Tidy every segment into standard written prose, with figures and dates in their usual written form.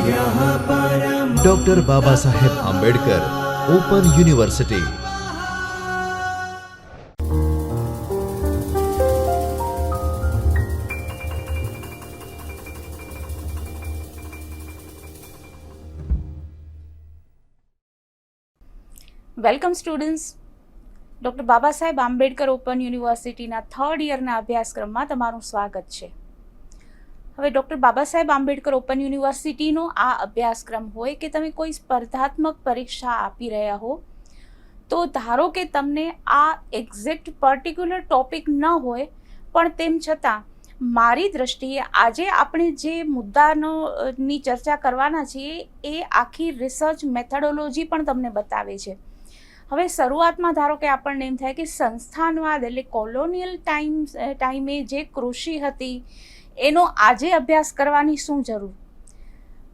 Doctor Baba Saheb Ambedkar open university. Welcome students, doctor Baba Saheb Ambedkar open યુનિવર્સિટીના 3rd યરના અભ્યાસક્રમમાં તમારું સ્વાગત છે. હવે ડૉક્ટર બાબા સાહેબ આંબેડકર ઓપન યુનિવર્સિટીનો આ અભ્યાસક્રમ હોય કે તમે કોઈ સ્પર્ધાત્મક પરીક્ષા આપી રહ્યા હો, તો ધારો કે તમને આ એક્ઝેક્ટ પર્ટિક્યુલર ટોપિક ન હોય, પણ તેમ છતાં મારી દ્રષ્ટિએ આજે આપણે જે મુદ્દાની ચર્ચા કરવાના છીએ એ આખી રિસર્ચ મેથોડોલોજી પણ તમને બતાવે છે. હવે શરૂઆતમાં ધારો કે આપણને એમ થાય કે સંસ્થાનવાદ એટલે કોલોનિયલ ટાઈમે જે કૃષિ હતી એનો આજે અભ્યાસ કરવાની શું જરૂર,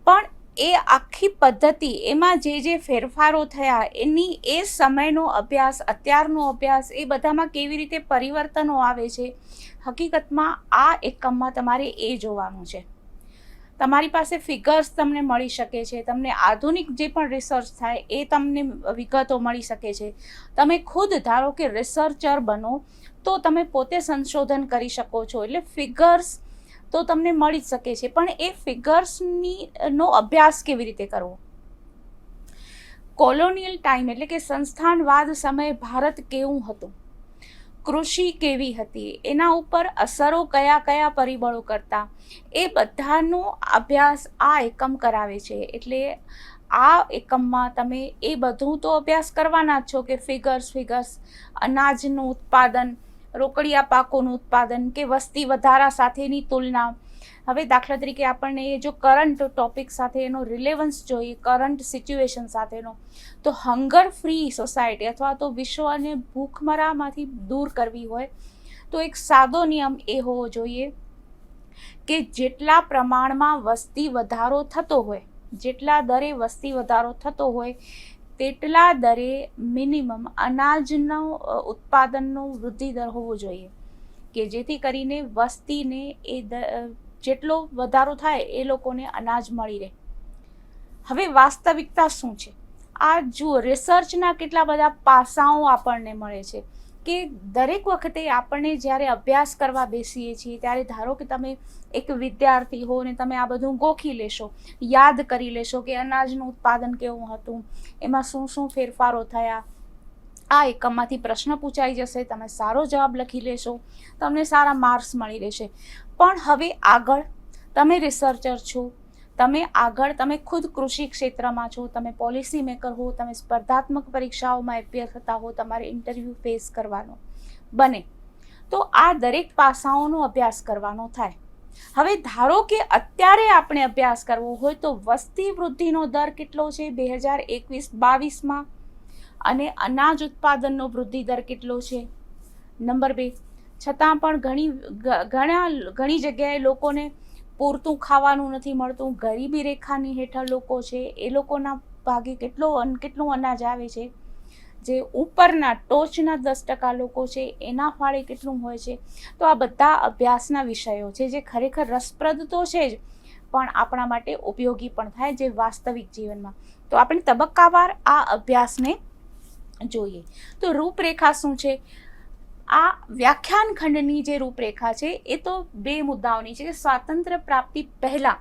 પણ એ આખી પદ્ધતિ એમાં જે ફેરફારો થયા એની એ સમયનો અભ્યાસ, અત્યારનો અભ્યાસ, એ બધામાં કેવી રીતે પરિવર્તનો આવે છે, હકીકતમાં આ એકમમાં તમારે એ જોવાનું છે. તમારી પાસે ફિગર્સ તમને મળી શકે છે, તમને આધુનિક જે પણ રિસર્ચ થાય એ તમને વિગતો મળી શકે છે. તમે ખુદ ધારો કે રિસર્ચર બનો તો તમે પોતે સંશોધન કરી શકો છો, એટલે ફિગર્સ તો તમને મળી જ શકે છે, પણ એ ફિગર્સનો અભ્યાસ કેવી રીતે કરવો? કોલોનિયલ ટાઈમ એટલે કે સંસ્થાનવાદ સમયે ભારત કેવું હતું, કૃષિ કેવી હતી, એના ઉપર અસરો કયા કયા પરિબળો કરતા, એ બધાનો અભ્યાસ આ એકમ કરાવે છે. એટલે આ એકમમાં તમે એ બધું તો અભ્યાસ કરવાના જ છો કે ફિગર્સ, અનાજનું ઉત્પાદન, રોકડિયા પાકોનું ઉત્પાદન કે વસ્તી વધારા સાથેની તુલના. હવે દાખલા તરીકે આપણને એ જો કરંટ ટોપિક સાથે એનો રિલેવન્સ જોઈએ, કરંટ સિચ્યુએશન સાથેનો, તો હંગર ફ્રી સોસાયટી અથવા તો વિશ્વને ભૂખમરામાંથી દૂર કરવી હોય તો એક સાદો નિયમ એ હોવો જોઈએ કે જેટલા પ્રમાણમાં વસ્તી વધારો થતો હોય, જેટલા દરે વસ્તી વધારો થતો હોય તેટલા દરે મિનિમમ અનાજનો ઉત્પાદનનો વૃદ્ધિ દર હોવો જોઈએ, કે જેથી કરીને વસ્તીને એ જેટલો વધારો થાય એ લોકોને અનાજ મળી રહે. હવે વાસ્તવિકતા શું છે? આ જુઓ, રિસર્ચના કેટલા બધા પાસાઓ આપણને મળે છે કે દરેક વખતે આપણને જ્યારે અભ્યાસ કરવા બેસીએ છીએ ત્યારે ધારો કે તમે એક વિદ્યાર્થી હો ને તમે આ બધું ગોખી લેશો, યાદ કરી લેશો કે અનાજનું ઉત્પાદન કેવું હતું, એમાં શું શું ફેરફારો થયા. આ એકમમાંથી પ્રશ્ન પૂછાઈ જશે, તમે સારો જવાબ લખી લેશો, તમને સારા માર્ક્સ મળી રહેશે. પણ હવે આગળ તમે રિસર્ચર છો, તમે ખુદ કૃષિ ક્ષેત્રમાં છો, તમે પોલિસી મેકર હો, તમે સ્પર્ધાત્મક પરીક્ષાઓમાં એપિયર થતા હો, તમારે ઇન્ટરવ્યૂ ફેસ કરવાનો બને, તો આ દરેક પાસાઓનો અભ્યાસ કરવાનો થાય. હવે ધારો કે અત્યારે આપણે અભ્યાસ કરવો હોય તો વસ્તી વૃદ્ધિનો દર કેટલો છે 2021-22માં, અને અનાજ ઉત્પાદનનો વૃદ્ધિ દર કેટલો છે નંબર 2. છતાં પણ ઘણી જગ્યાએ લોકોને પૂરતું ખાવાનું નથી મળતું, ગરીબી રેખાની હેઠળ લોકો છે, એ લોકોના ભાગે કેટલું અનાજ આવે છે, જે ઉપરના ટોચના 10% લોકો છે એના ફાળે કેટલું હોય છે. તો આ બધા અભ્યાસના વિષયો છે જે ખરેખર રસપ્રદ તો છે જ, પણ આપણા માટે ઉપયોગી પણ થાય જે વાસ્તવિક જીવનમાં. તો આપણે તબક્કાવાર આ અભ્યાસને જોઈએ. તો રૂપરેખા શું છે? આ વ્યાખ્યાન ખંડની જે રૂપરેખા છે એ તો 2 મુદ્દાઓની છે કે સ્વાતંત્ર્ય પ્રાપ્તિ પહેલા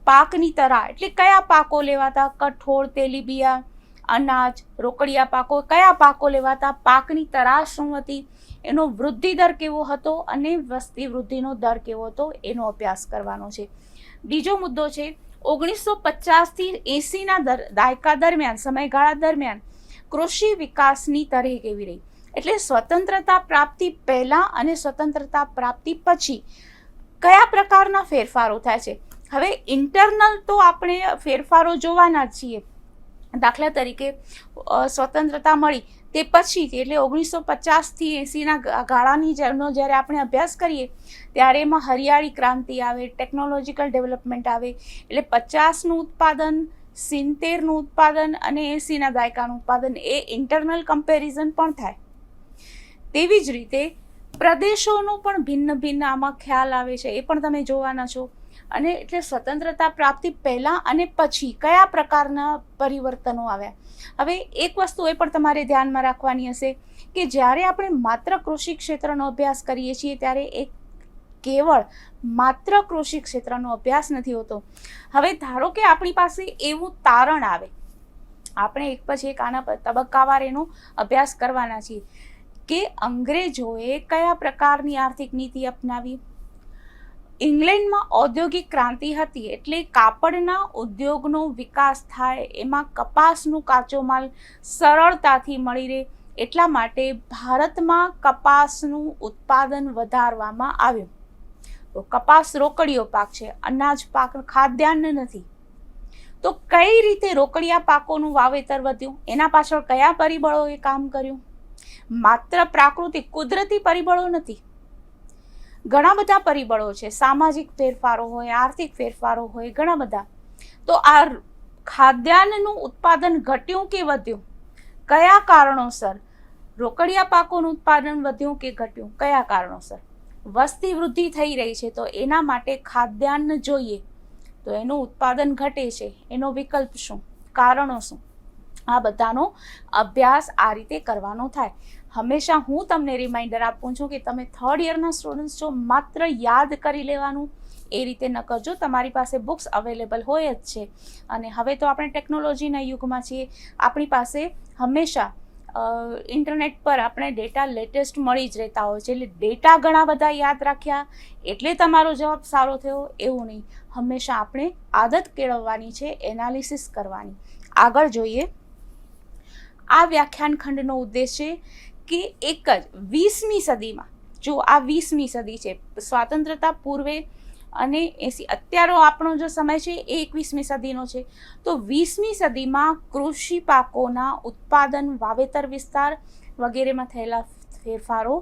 પાકની તરાહ એટલે કયા પાકો લેવાતા, કઠોળ, તેલીબિયા, અનાજ, રોકડિયા પાકો, કયા પાકો લેવાતા, પાકની તરાહ શું હતી, એનો વૃદ્ધિ દર કેવો હતો અને વસ્તી વૃદ્ધિનો દર કેવો હતો, એનો અભ્યાસ કરવાનો છે. બીજો મુદ્દો છે 1950થી 80ના દાયકા દરમિયાન, સમયગાળા દરમિયાન કૃષિ વિકાસની તરહ કેવી રહી, એટલે સ્વતંત્રતા પ્રાપ્તિ પહેલા અને સ્વતંત્રતા પ્રાપ્તિ પછી કયા પ્રકારના ફેરફારો થાય છે. હવે ઇન્ટરનલ તો આપણે ફેરફારો જોવાના જ છીએ. દાખલા તરીકે સ્વતંત્રતા મળી તે પછીથી એટલે 1950થી 80ના ગાળાની જ્યારે આપણે અભ્યાસ કરીએ ત્યારે એમાં હરિયાળી ક્રાંતિ આવે, ટેકનોલોજીકલ ડેવલપમેન્ટ આવે, એટલે 50નું ઉત્પાદન, 70નું ઉત્પાદન અને 80ના દાયકાનું ઉત્પાદન, એ ઇન્ટરનલ કમ્પેરિઝન પણ થાય. તેવી જ રીતે પ્રદેશોનો પણ ભિન્ન આમાં ખ્યાલ આવે છે, એ પણ તમે જોવાના છો. અને એટલે સ્વતંત્રતા પ્રાપ્તિ પહેલાં અને પછી કયા પ્રકારના પરિવર્તનો આવ્યા. હવે એક વસ્તુ એ પણ તમારે ધ્યાનમાં રાખવાની હશે કે જ્યારે આપણે માત્ર કૃષિ ક્ષેત્રનો અભ્યાસ કરીએ છીએ ત્યારે એક કેવળ માત્ર કૃષિ ક્ષેત્રનો અભ્યાસ નથી હોતો. હવે ધારો કે આપણી પાસે એવું તારણ આવે, આપણે એક પછી એક આના પર તબક્કાવાર એનો અભ્યાસ કરવાના છીએ કે અંગ્રેજોએ કયા પ્રકારની આર્થિક નીતિ અપનાવી. ઇંગ્લેન્ડમાં ઔદ્યોગિક ક્રાંતિ હતી એટલે કાપડના ઉદ્યોગનો વિકાસ થાય, એમાં કપાસનું કાચો માલ સરળતાથી મળી રહે એટલા માટે ભારતમાં કપાસનું ઉત્પાદન વધારવામાં આવ્યું. તો કપાસ રોકડીયો પાક છે, અનાજ પાક, ખાદ્યાન્ન નથી. તો કઈ રીતે રોકડિયા પાકોનું વાવેતર વધ્યું? એના પાછળ કયા પરિબળોએ કામ કર્યું? માત્ર પ્રાકૃતિક કુદરતી પરિબળો નથી, ઘણા બધા પરિબળો છે. સામાજિક ફેરફારો હોય, આર્થિક ફેરફારો હોય, ઘણા બધા. તો આ ખાદ્યાન્નનું ઉત્પાદન ઘટ્યું કે વધ્યું? કયા કારણોસર રોકડિયા પાકોનું ઉત્પાદન વધ્યું કે ઘટ્યું? કયા કારણોસર? વસ્તી વૃદ્ધિ થઈ રહી છે તો એના માટે ખાદ્યાન્ન જોઈએ, તો એનું ઉત્પાદન ઘટે છે. એનો વિકલ્પ શું? કારણો શું? આ બધાનો અભ્યાસ આ રીતે કરવાનો થાય. હંમેશા હું તમને રિમાઇન્ડર આપું છું કે તમે 3rd યરના સ્ટુડન્ટ્સ છો, માત્ર યાદ કરી લેવાનું એ રીતે ન કરજો. તમારી પાસે બુક્સ અવેલેબલ હોય જ છે અને હવે તો આપણે ટેકનોલોજીના યુગમાં છીએ. આપણી પાસે હંમેશા ઇન્ટરનેટ પર આપણે ડેટા લેટેસ્ટ મળી જ રહેતા હોય છે. એટલે ડેટા ઘણા બધા યાદ રાખ્યા એટલે તમારો જવાબ સારો થયો એવું નહીં. હંમેશા આપણે આદત કેળવવાની છે, એનાલિસિસ કરવાની. આગળ જોઈએ. આ વ્યાખ્યાન ખંડનો ઉદ્દેશ છે કે એક જ 20મી સદીમાં, જો આ 20મી સદી છે, સ્વાતંત્રતા પૂર્વે અને 80, અત્યારનો આપણો જો સમય છે એ 21મી સદીનો છે. તો 20મી સદીમાં કૃષિ પાકોના ઉત્પાદન, વાવેતર વિસ્તાર વગેરેમાં થયેલા ફેરફારો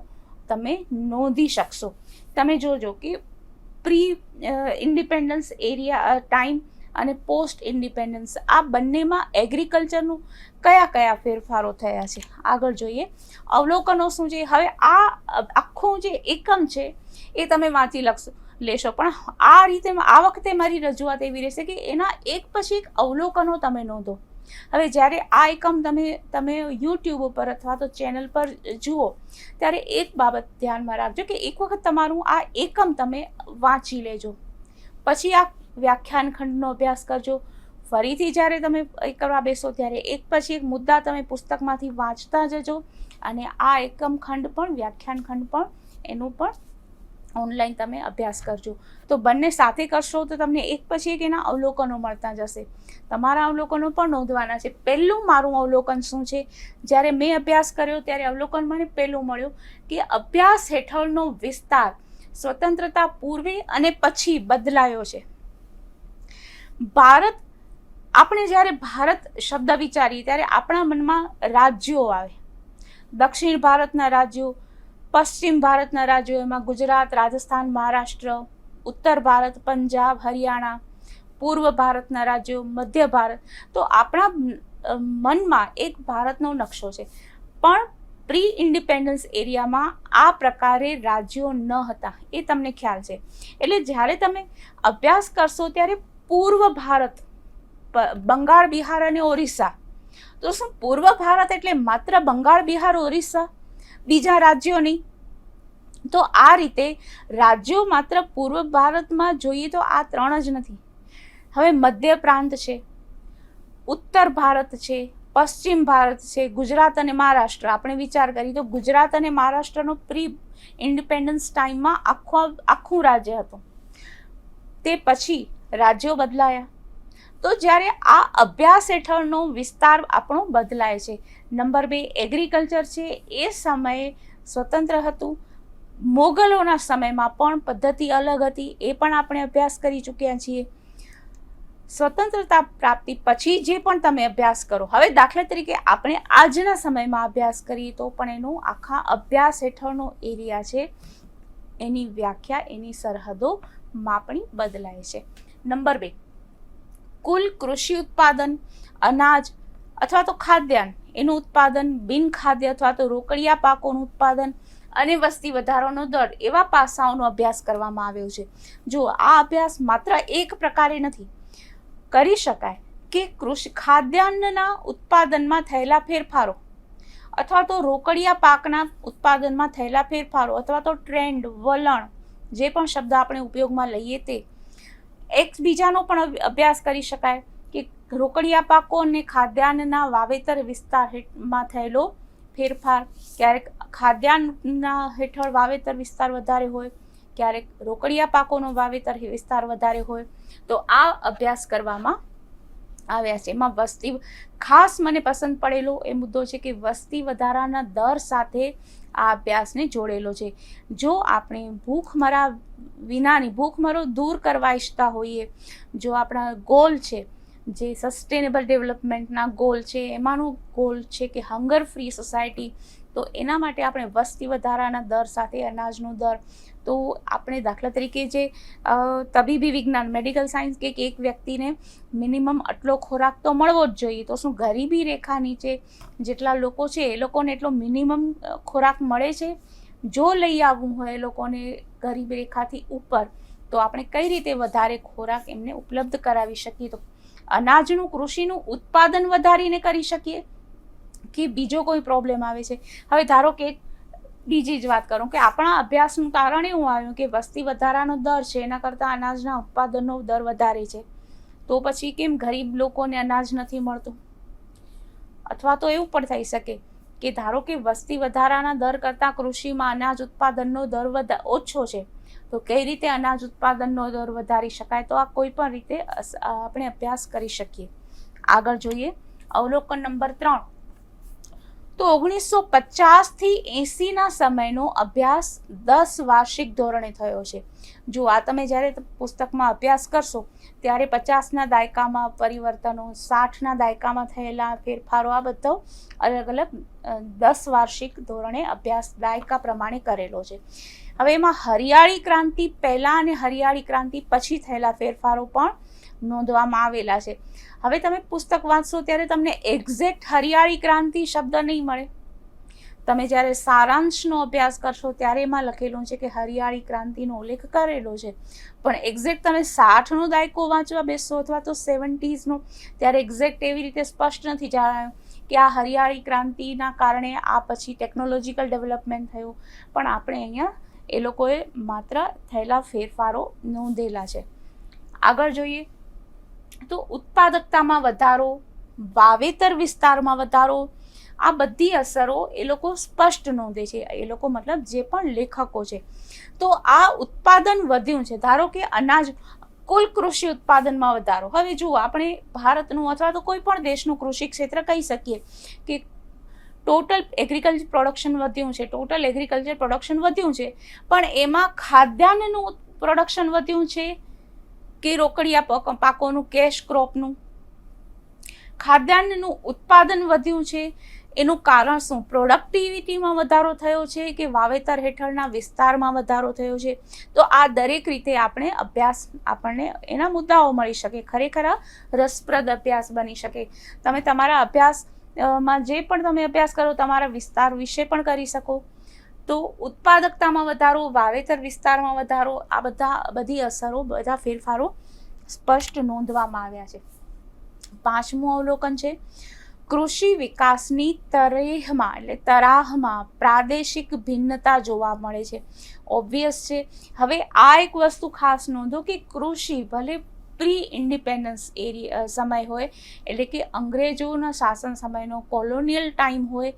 તમે નોંધી શકશો. તમે જોજો કે પ્રી ઇન્ડિપેન્ડન્સ એરિયા ટાઈમ અને પોસ્ટ ઇન્ડિપેન્ડન્સ આ બંનેમાં એગ્રીકલ્ચરનું કયા કયા ફેરફારો થયા છે. આગળ જોઈએ. અવલોકનો શું છે? હવે આ આખું જે એકમ છે એ તમે વાંચી લેશો, પણ આ રીતે આ વખતે મારી રજૂઆત એવી રહેશે કે એના એક પછી એક અવલોકનો તમે નોંધો. હવે જ્યારે આ એકમ તમે યુટ્યુબ ઉપર અથવા તો ચેનલ પર જુઓ ત્યારે એક બાબત ધ્યાનમાં રાખજો કે એક વખત તમારું આ એકમ તમે વાંચી લેજો, પછી આ વ્યાખ્યાન ખંડનો અભ્યાસ કરજો. ફરીથી જ્યારે તમે કરવા બેસો ત્યારે એક પછી એક મુદ્દા તમે પુસ્તકમાંથી વાંચતા જજો અને આ એકમ ખંડ પણ, વ્યાખ્યાન ખંડ પણ, એનું પણ ઓનલાઈન તમે અભ્યાસ કરજો. તો બંને સાથે કરશો તો તમને એક પછી એક એના અવલોકનો મળતા જશે. તમારા અવલોકનો પણ નોંધવાના છે. પહેલું મારું અવલોકન શું છે? જ્યારે મેં અભ્યાસ કર્યો ત્યારે અવલોકન મને પહેલું મળ્યું કે અભ્યાસ હેઠળનો વિસ્તાર સ્વતંત્રતા પૂર્વે અને પછી બદલાયો છે. ભારત, આપણે જ્યારે ભારત શબ્દ વિચારીએ ત્યારે આપણા મનમાં રાજ્યો આવે. દક્ષિણ ભારતના રાજ્યો, પશ્ચિમ ભારતના રાજ્યો, એમાં ગુજરાત, રાજસ્થાન, મહારાષ્ટ્ર, ઉત્તર ભારત, પંજાબ, હરિયાણા, પૂર્વ ભારતના રાજ્યો, મધ્ય ભારત. તો આપણા મનમાં એક ભારતનો નકશો છે. પણ પ્રી ઇન્ડિપેન્ડન્સ એરિયામાં આ પ્રકારે રાજ્યો ન હતા, એ તમને ખ્યાલ છે. એટલે જ્યારે તમે અભ્યાસ કરશો ત્યારે પૂર્વ ભારત, બંગાળ, બિહાર અને ઓરિસ્સા. તો શું પૂર્વ ભારત એટલે માત્ર બંગાળ, બિહાર, ઓરિસ્સા, બીજા રાજ્યો નહીં? તો આ રીતે રાજ્યો માત્ર પૂર્વ ભારતમાં જોઈએ તો આ 3 જ નથી. હવે મધ્ય પ્રાંત છે, ઉત્તર ભારત છે, પશ્ચિમ ભારત છે, ગુજરાત અને મહારાષ્ટ્ર. આપણે વિચાર કરીએ તો ગુજરાત અને મહારાષ્ટ્રનો પ્રી ઇન્ડિપેન્ડન્સ ટાઈમમાં આખું રાજ્ય હતું. તે પછી રાજ્યો બદલાયા. તો જ્યારે આ અભ્યાસ હેઠળનો વિસ્તાર આપણો બદલાય છે. નંબર 2 એગ્રીકલ્ચર છે, એ સમયે સ્વતંત્ર હતું. મોગલોના સમયમાં પણ પદ્ધતિ અલગ હતી, એ પણ આપણે અભ્યાસ કરી ચૂક્યા છીએ. સ્વતંત્રતા પ્રાપ્તિ પછી જે પણ તમે અભ્યાસ કરો, હવે દાખલા તરીકે આપણે આજના સમયમાં અભ્યાસ કરીએ તો પણ એનો આખા અભ્યાસ હેઠળનો એરિયા છે, એની વ્યાખ્યા, એની સરહદો માપણી બદલાય છે. નંબર 2 કુલ કૃષિ ઉત્પાદન, અનાજ અથવા તો ખાદ્યાન્ન એનું ઉત્પાદન, બિન ખાદ્ય અથવા તો રોકડિયા પાકોનું ઉત્પાદન અને વસ્તી વધારાનો દર એવા પાસાઓનો અભ્યાસ કરવામાં આવ્યો છે. જો આ અભ્યાસ માત્ર એક પ્રકારે નથી કરી શકાય કે કૃષિ ખાદ્યાન્નના ઉત્પાદનમાં થયેલા ફેરફારો અથવા તો રોકડિયા પાકના ઉત્પાદનમાં થયેલા ફેરફારો અથવા તો ટ્રેન્ડ, વલણ, જે પણ શબ્દ આપણે ઉપયોગમાં લઈએ તે એકબીજાનો પણ અભ્યાસ કરી શકાય કે રોકડિયા પાકો અને ખાદ્યાન્નના વાવેતર વિસ્તારમાં થયેલો ફેરફાર, ક્યારેક ખાદ્યાન્નના હેઠળ વાવેતર વિસ્તાર વધારે હોય, ક્યારેક રોકડિયા પાકોનો વાવેતર વિસ્તાર વધારે હોય. તો આ અભ્યાસ કરવામાં આવ્યા છે. એમાં વસ્તી ખાસ મને પસંદ પડેલો એ મુદ્દો છે કે વસ્તી વધારાના દર સાથે આ અભ્યાસને જોડેલો છે. જો આપણે ભૂખમરો દૂર કરવા ઈચ્છતા હોઈએ, જો આપણા ગોલ છે જે સસ્ટેનેબલ ડેવલપમેન્ટના ગોલ છે એમાંનો ગોલ છે કે હંગર ફ્રી સોસાયટી, તો એના માટે આપણે વસ્તી વધારાના દર સાથે અનાજનો દર, તો આપણે દાખલા તરીકે જે તબીબી વિજ્ઞાન મેડિકલ સાયન્સ કે એક વ્યક્તિને મિનિમમ આટલો ખોરાક તો મળવો જ જોઈએ, તો શું ગરીબી રેખા નીચે જેટલા લોકો છે એ લોકોને એટલો મિનિમમ ખોરાક મળે છે? જો લઈ આવવું હોય એ લોકોને ગરીબ રેખાથી ઉપર, તો આપણે કઈ રીતે વધારે ખોરાક એમને ઉપલબ્ધ કરાવી શકીએ? તો અનાજનું કૃષિનું ઉત્પાદન વધારીને કરી શકીએ કે બીજો કોઈ પ્રોબ્લેમ આવે છે? હવે ધારો કે બીજી જ વાત કરું કે આપણા અભ્યાસનું કારણ એવું આવ્યું કે વસ્તી વધારાનો દર છે એના કરતાં અનાજના ઉત્પાદનનો દર વધારે છે, તો પછી કેમ ગરીબ લોકોને અનાજ નથી મળતું? અથવા તો એવું પણ થઈ શકે કે ધારો કે વસ્તી વધારાના દર કરતાં કૃષિમાં અનાજ ઉત્પાદનનો દર ઓછો છે, તો કઈ રીતે અનાજ ઉત્પાદનનો દર વધારી શકાય? તો આ કોઈ પણ રીતે આપણે અભ્યાસ કરી શકીએ. આગળ જોઈએ અવલોકન નંબર 3. તો 1950 થી 80ના સમયનો અભ્યાસ 10 વાર્ષિક ધોરણે થયો છે. જો આ તમે જ્યારે પુસ્તકમાં અભ્યાસ કરશો ત્યારે 50ના દાયકામાં પરિવર્તનો, 60ના દાયકામાં થયેલા ફેરફારો, આ બધો અલગ અલગ 10 વાર્ષિક ધોરણે અભ્યાસ દાયકા પ્રમાણે કરેલો છે. હવે એમાં હરિયાળી ક્રાંતિ પહેલાં અને હરિયાળી ક્રાંતિ પછી થયેલા ફેરફારો પણ નોંધવામાં આવેલા છે. હવે તમે પુસ્તક વાંચશો ત્યારે તમને એક્ઝેક્ટ હરિયાળી ક્રાંતિ શબ્દ નહીં મળે. તમે જ્યારે સારાંશનો અભ્યાસ કરશો ત્યારે એમાં લખેલું છે કે હરિયાળી ક્રાંતિનો ઉલ્લેખ કરેલો છે, પણ એક્ઝેક્ટ તમે 60નો દાયકો વાંચવા બેસશો અથવા તો 70sનો, ત્યારે એક્ઝેક્ટ એવી રીતે સ્પષ્ટ નથી જણાયું કે આ હરિયાળી ક્રાંતિના કારણે આ પછી ટેકનોલોજીકલ ડેવલપમેન્ટ થયું, પણ આપણે અહીંયા એ લોકોએ માત્ર થયેલા ફેરફારો નોંધેલા છે. આગળ જોઈએ તો ઉત્પાદકતામાં વધારો, વાવેતર વિસ્તારમાં વધારો, આ બધી અસરો એ લોકો સ્પષ્ટ નોંધે છે. એ લોકો મતલબ જે પણ લેખકો છે. તો આ ઉત્પાદન વધ્યું છે. ધારો કે અનાજ, કુલ કૃષિ ઉત્પાદનમાં વધારો. હવે જુઓ, આપણે ભારતનું અથવા તો કોઈ પણ દેશનું કૃષિ ક્ષેત્ર કહી શકીએ કે ટોટલ એગ્રીકલ્ચર પ્રોડક્શન વધ્યું છે, ટોટલ એગ્રીકલ્ચર પ્રોડક્શન વધ્યું છે, પણ એમાં ખાદ્યાન્નનું પ્રોડક્શન વધ્યું છે કે રોકડિયા પાકોનું, કેશ ક્રોપનું? ખાદ્યાન્નનું ઉત્પાદન વધ્યું છે. એનું કારણ શું? પ્રોડક્ટિવિટીમાં વધારો થયો છે કે વાવેતર હેઠળના વિસ્તારમાં વધારો થયો છે? તો આ દરેક રીતે આપણને એના મુદ્દાઓ મળી શકે. ખરેખર રસપ્રદ અભ્યાસ બની શકે. તમે તમારા અભ્યાસમાં જે પણ તમે અભ્યાસ કરો તમારા વિસ્તાર વિશે પણ કરી શકો. તો ઉત્પાદકતામાં વધારો, વાવેતર વિસ્તારમાં વધારો, આ બધી અસરો, બધા ફેરફારો સ્પષ્ટ નોંધવામાં આવ્યા છે. 5મું અવલોકન છે કૃષિ વિકાસની તરાહમાં પ્રાદેશિક ભિન્નતા જોવા મળે છે. ઓબ્વિયસ છે. હવે આ એક વસ્તુ ખાસ નોંધો કે કૃષિ ભલે પ્રી ઇન્ડિપેન્ડન્સ સમય હોય, એટલે કે અંગ્રેજોના શાસન સમયનો કોલોનિયલ ટાઈમ હોય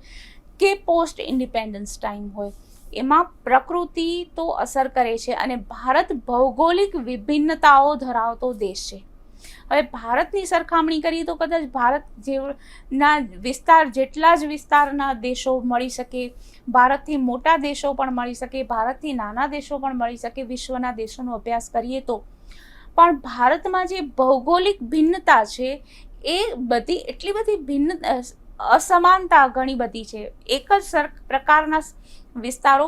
કે પોસ્ટ ઇન્ડિપેન્ડન્સ ટાઈમ હોય, એમાં પ્રકૃતિ તો અસર કરે છે. અને ભારત ભૌગોલિક વિભિન્નતાઓ ધરાવતો દેશ છે. હવે ભારતની સરખામણી કરીએ તો કદાચ ભારત જેવના વિસ્તાર જેટલા જ વિસ્તારના દેશો મળી શકે, ભારતથી મોટા દેશો પણ મળી શકે, ભારતથી નાના દેશો પણ મળી શકે વિશ્વના દેશોનો અભ્યાસ કરીએ તો. પણ ભારતમાં જે ભૌગોલિક ભિન્નતા છે એ બધી એટલી બધી અસમાનતા ઘણી બધી છે. એક જ પ્રકારના વિસ્તારો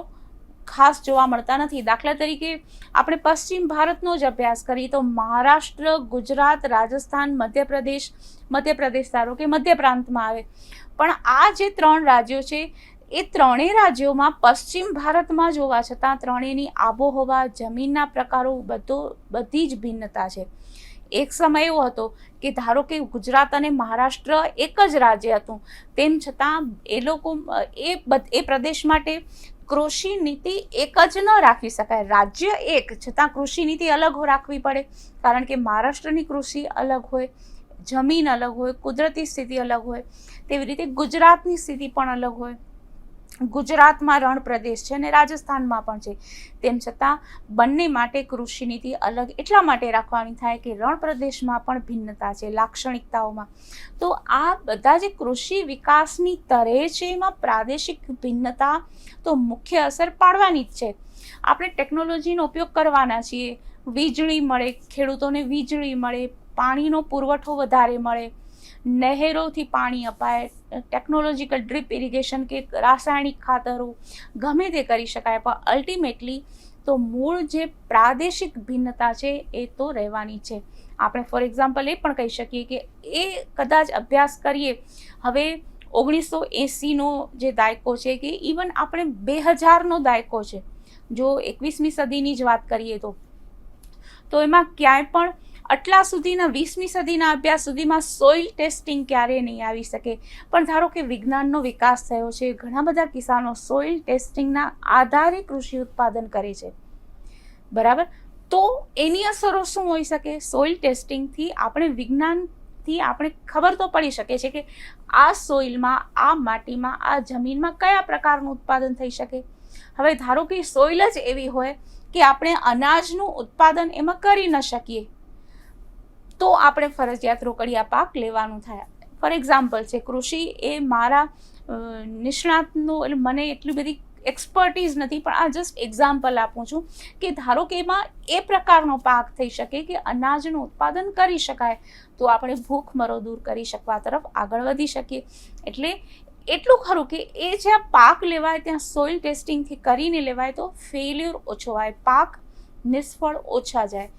ખાસ જોવા મળતા નથી. દાખલા તરીકે આપણે પશ્ચિમ ભારતનો જ અભ્યાસ કરીએ તો મહારાષ્ટ્ર, ગુજરાત, રાજસ્થાન, મધ્યપ્રદેશ ધારો કે મધ્ય પ્રાંતમાં આવે, પણ આ જે 3 રાજ્યો છે એ ત્રણેય રાજ્યોમાં પશ્ચિમ ભારતમાં જોવા છતાં ત્રણેયની આબોહવા, જમીનના પ્રકારો બધી જ ભિન્નતા છે. એક સમય એવો હતો કે ધારો કે ગુજરાત અને મહારાષ્ટ્ર એક જ રાજ્ય હતું, તેમ છતાં એ લોકો એ પ્રદેશ માટે કૃષિ નીતિ એક જ ન રાખી શકાય. રાજ્ય એક છતાં કૃષિ નીતિ અલગ રાખવી પડે, કારણ કે મહારાષ્ટ્રની કૃષિ અલગ હોય, જમીન અલગ હોય, કુદરતી સ્થિતિ અલગ હોય. તેવી રીતે ગુજરાતની સ્થિતિ પણ અલગ હોય. ગુજરાતમાં રણ પ્રદેશ છે અને રાજસ્થાનમાં પણ છે, તેમ છતાં બંને માટે કૃષિ નીતિ અલગ એટલા માટે રાખવાની થાય કે રણ પ્રદેશમાં પણ ભિન્નતા છે લાક્ષણિકતાઓમાં. તો આ બધા જે કૃષિ વિકાસની તરે છે એમાં પ્રાદેશિક ભિન્નતા તો મુખ્ય અસર પાડવાની જ છે. આપણે ટેકનોલોજીનો ઉપયોગ કરવાના છીએ, વીજળી મળે, ખેડૂતોને વીજળી મળે, પાણીનો પુરવઠો વધારે મળે, નહેરોથી પાણી અપાય, ટેકનોલોજીકલ ડ્રીપ ઇરિગેશન કે રાસાયણિક ખાતરો ગમે તે કરી શકાય, પણ અલ્ટિમેટલી તો મૂળ જે પ્રાદેશિક ભિન્નતા છે એ તો રહેવાની છે. આપણે ફોર એક્ઝામ્પલ એ પણ કહી શકીએ કે એ કદાચ અભ્યાસ કરીએ, હવે 1980નો જે દાયકો છે કે ઇવન આપણે 2000નો દાયકો છે, જો 21મી સદીની જ વાત કરીએ તો એમાં ક્યાંય પણ આટલા સુધીના 20મી સદીના અભ્યાસ સુધીમાં સોઇલ ટેસ્ટિંગ ક્યારેય નહીં આવી શકે. પણ ધારો કે વિજ્ઞાનનો વિકાસ થયો છે, ઘણા બધા કિસાનો સોઇલ ટેસ્ટિંગના આધારે કૃષિ ઉત્પાદન કરે છે, બરાબર. તો એની અસરો શું હોઈ શકે? સોઇલ ટેસ્ટિંગથી વિજ્ઞાનથી આપણે ખબર તો પડી શકે છે કે આ સોઇલમાં, આ માટીમાં, આ જમીનમાં કયા પ્રકારનું ઉત્પાદન થઈ શકે. હવે ધારો કે સોઇલ જ એવી હોય કે આપણે અનાજનું ઉત્પાદન એમાં કરી ન શકીએ, તો આપણે ફરજિયાત રોકડિયા પાક લેવાનું થાય. ફોર એક્ઝામ્પલ છે, કૃષિ એ મારા નિષ્ણાતનું, એટલે મને એટલી બધી એક્સપર્ટીઝ નથી, પણ આ જસ્ટ એક્ઝામ્પલ આપું છું કે ધારો કે એમાં એ પ્રકારનો પાક થઈ શકે કે અનાજનું ઉત્પાદન કરી શકાય, તો આપણે ભૂખમરો દૂર કરી શકવા તરફ આગળ વધી શકીએ. એટલે એટલું ખરું કે એ જ્યાં પાક લેવાય ત્યાં સોઇલ ટેસ્ટિંગથી કરીને લેવાય તો ફેલ્યુર ઓછો આવે, પાક નિષ્ફળ ઓછા જાય.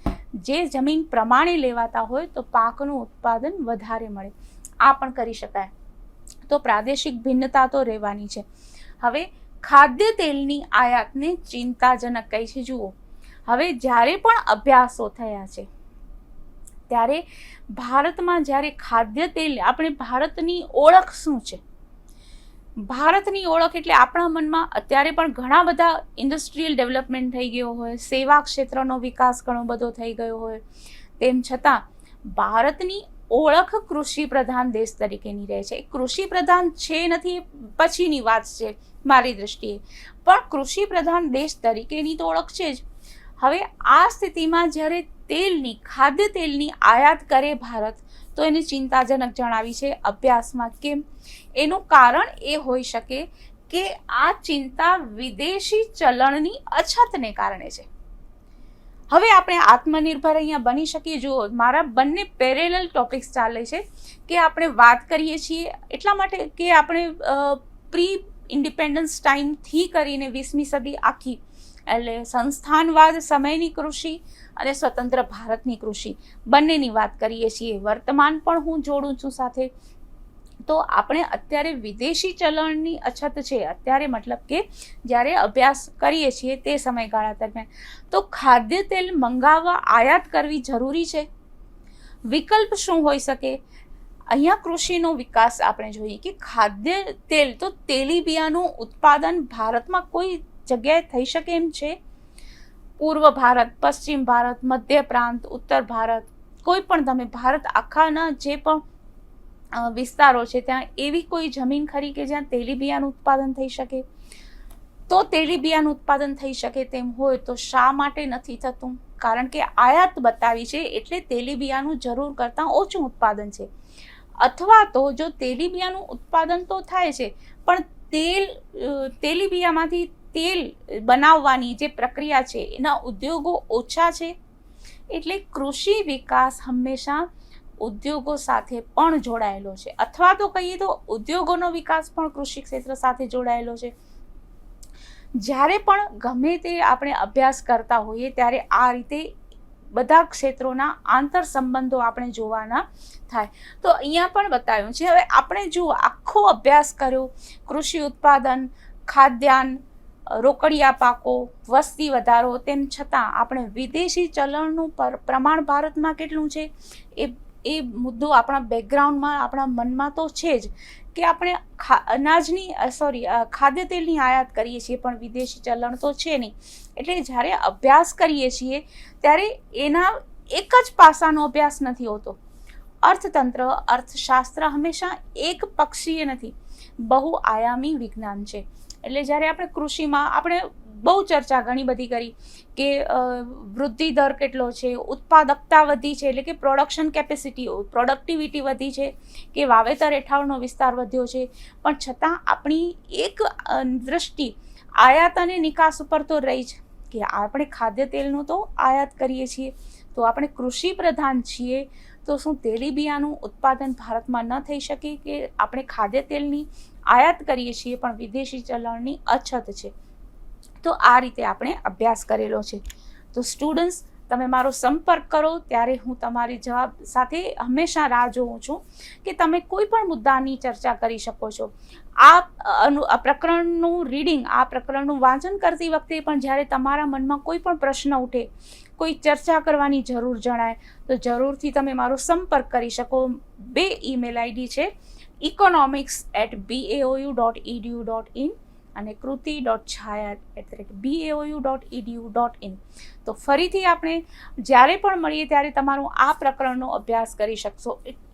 જે જમીન પ્રમાણે લેવાતા હોય તો પાકનું ઉત્પાદન વધારે મળે, આ પણ કરી શકાય. તો પ્રાદેશિક ભિન્નતા તો રહેવાની છે. હવે ખાદ્ય તેલની આયાતને ચિંતાજનક કહી છે. જુઓ, હવે જ્યારે પણ અભ્યાસો થયા છે ત્યારે ભારતમાં જ્યારે ખાદ્ય તેલ, આપણે ભારતની ઓળખ શું છે? ભારતની ઓળખ એટલે આપણા મનમાં અત્યારે પણ ઘણા બધા ઇન્ડસ્ટ્રીયલ ડેવલપમેન્ટ થઈ ગયો હોય, સેવા ક્ષેત્રનો વિકાસ ઘણો બધો થઈ ગયો હોય, તેમ છતાં ભારતની ઓળખ કૃષિ પ્રધાન દેશ તરીકેની રહે છે. કૃષિ પ્રધાન છે નથી પછીની વાત છે મારી દૃષ્ટિએ, પણ કૃષિ પ્રધાન દેશ તરીકેની તો ઓળખ છે જ. હવે આ સ્થિતિમાં જ્યારે ખાદ્ય તેલની આયાત કરે ભારત, તો એને ચિંતાજનક જણાવી છે અભ્યાસમાં. કેમ? એનું કારણ એ હોઈ શકે કે આ ચિંતા વિદેશી ચલણની અછતને કારણે છે. હવે આપણે આત્મનિર્ભર અહીંયા બની શકીએ. જુઓ, મારા બંને પેરેલલ ટોપિક્સ ચાલે છે કે આપણે વાત કરીએ છીએ એટલા માટે કે આપણે પ્રી ઇન્ડિપેન્ડન્સ ટાઈમથી કરીને 20મી સદી આખી, એટલે સંસ્થાનવાદ સમયની કૃષિ અને સ્વતંત્ર ભારતની કૃષિ બંનેની વાત કરીએ છીએ. વર્તમાન પણ હું જોડું છું સાથે. તો આપણે અત્યારે વિદેશી ચલણની અછત છે અત્યારે, મતલબ કે જ્યારે અભ્યાસ કરીએ છીએ તે સમયગાળા દરમિયાન, તો ખાદ્ય તેલ મંગાવવા, આયાત કરવી જરૂરી છે. વિકલ્પ શું હોઈ શકે? અહીંયા કૃષિનો વિકાસ આપણે જોઈએ કે ખાદ્ય તેલ, તો તેલીબિયાનું ઉત્પાદન ભારતમાં કોઈ જગ્યાએ થઈ શકે એમ છે? પૂર્વ ભારત, પશ્ચિમ ભારત, મધ્ય પ્રાંત, ઉત્તર ભારત, કોઈ પણ તમે ભારત આખાના જે પણ વિસ્તારો છે ત્યાં એવી કોઈ જમીન ખરી કે જ્યાં તેલીબિયાનું ઉત્પાદન થઈ શકે? તો તેલીબિયાનું ઉત્પાદન થઈ શકે તેમ હોય તો શા માટે નથી થતું? કારણ કે આયાત બતાવી છે એટલે તેલીબિયાનું જરૂર કરતાં ઓછું ઉત્પાદન છે. અથવા તો જો તેલીબિયાનું ઉત્પાદન તો થાય છે પણ તેલીબિયામાંથી તેલ બનાવવાની જે પ્રક્રિયા છે એના ઉદ્યોગો ઓછા છે. એટલે કૃષિ વિકાસ હંમેશા ઉદ્યોગો સાથે પણ જોડાયેલો છે, અથવા તો કહીએ તો ઉદ્યોગોનો વિકાસ પણ કૃષિ ક્ષેત્ર સાથે જોડાયેલો છે. જ્યારે પણ ગમે તે આપણે અભ્યાસ કરતા હોઈએ ત્યારે આ રીતે બધા ક્ષેત્રોના આંતર સંબંધો આપણે જોવાના થાય. તો અહીંયા પણ બતાવ્યું છે. હવે આપણે જુઓ, આખો અભ્યાસ કર્યો, કૃષિ ઉત્પાદન, ખાદ્યાન્ન, રોકડિયા પાકો, વસ્તી વધારો, તેમ છતાં આપણે વિદેશી ચલણનું પ્રમાણ ભારતમાં કેટલું છે એ મુદ્દો આપણા બેકગ્રાઉન્ડમાં, આપણા મનમાં તો છે જ કે આપણે ખાદ્ય તેલની આયાત કરીએ છીએ પણ વિદેશી ચલણ તો છે નહીં. એટલે જ્યારે અભ્યાસ કરીએ છીએ ત્યારે એના એક જ પાસાનો અભ્યાસ નથી હોતો. અર્થતંત્ર, અર્થશાસ્ત્ર હંમેશા એક પક્ષીય નથી, બહુ આયામી વિજ્ઞાન છે. એટલે જ્યારે આપણે કૃષિમાં આપણે બહુ ચર્ચા ઘણી બધી કરી કે વૃદ્ધિ દર કેટલો છે, ઉત્પાદકતા વધી છે, એટલે કે પ્રોડક્શન કેપેસિટી, પ્રોડક્ટિવિટી વધી છે, કે વાવેતર હેઠળનો વિસ્તાર વધ્યો છે, પણ છતાં આપણી એક દૃષ્ટિ આયાત અને નિકાસ ઉપર તો રહી છે કે આપણે ખાદ્ય તેલનું તો આયાત કરીએ છીએ. તો આપણે કૃષિ પ્રધાન છીએ, તો શું તેલીબિયાનું ઉત્પાદન ભારતમાં ન થઈ શકે કે આપણે ખાદ્ય તેલની આયાત કરીએ છીએ પણ વિદેશી ચલણની અછત છે? તો આ રીતે આપણે અભ્યાસ કરેલો છે. તો સ્ટુડન્ટ્સ, તમે મારો સંપર્ક કરો ત્યારે હું તમારી જવાબ સાથે હંમેશા રાહ જોઉં છું કે તમે કોઈ પણ મુદ્દાની ચર્ચા કરી શકો છો. આ પ્રકરણનું રીડિંગ, આ પ્રકરણનું વાંચન કરતી વખતે પણ જ્યારે તમારા મનમાં કોઈ પણ પ્રશ્ન ઉઠે, કોઈ ચર્ચા કરવાની જરૂર જણાય, તો જરૂરથી તમે મારો સંપર્ક કરી શકો. 2 ઈમેલ આઈડી છે, economics@baou.edu.in અને kruti.chhaya@baou.edu.in. તો ફરીથી આપણે જ્યારે પણ મળીએ ત્યારે તમારું આ પ્રકરણનો અભ્યાસ કરી શકશો.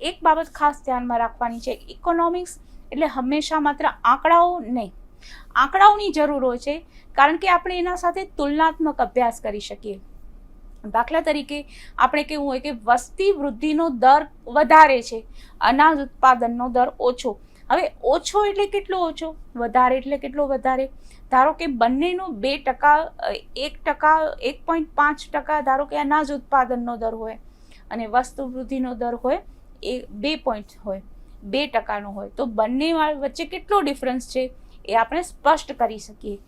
એક બાબત ખાસ ધ્યાનમાં રાખવાની છે, ઇકોનોમિક્સ એટલે હંમેશા માત્ર આંકડાઓ નહીં, આંકડાઓની જરૂર હોય છે કારણ કે આપણે એના સાથે તુલનાત્મક અભ્યાસ કરી શકીએ. દાખલા તરીકે આપણે કેવું હોય કે વસ્તી વૃદ્ધિનો દર વધારે છે, અનાજ ઉત્પાદનનો દર ઓછો. હવે ઓછો એટલે કેટલો ઓછો, વધારે એટલે કેટલો વધારે? ધારો કે બંનેનો 2%, 1%, 1.5% ધારો કે અનાજ ઉત્પાદનનો દર હોય અને વસ્તી વૃદ્ધિનો દર હોય એ 2% હોય, 2%નો હોય, તો બંને વચ્ચે કેટલો ડિફરન્સ છે એ આપણે સ્પષ્ટ કરી શકીએ.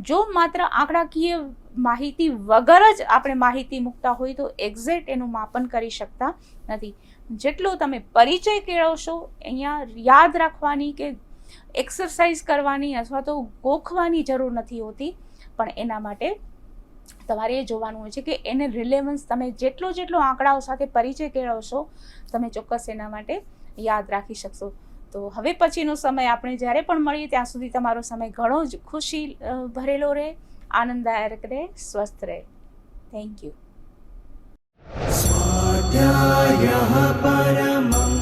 જો માત્ર આંકડાકીય માહિતી વગર જ આપણે માહિતી મૂકતા હોય તો એક્ઝેક્ટ એનું માપન કરી શકતા નથી. જેટલો તમે પરિચય કેળવશો, અહીંયા યાદ રાખવાની કે એક્સરસાઇઝ કરવાની અથવા તો ગોખવાની જરૂર નથી હોતી, પણ એના માટે તમારે એ જોવાનું હોય છે કે એને રિલેવન્સ, તમે જેટલો આંકડાઓ સાથે પરિચય કેળવશો તમે ચોક્કસ એના માટે યાદ રાખી શકશો. તો હવે પછીનો સમય આપણે જ્યારે પણ મળીએ ત્યાં સુધી તમારો સમય ઘણો જ ખુશી ભરેલો રહે, આનંદદાયક રહે, સ્વસ્થ રહે. Thank you. स्वाध्यायः परमं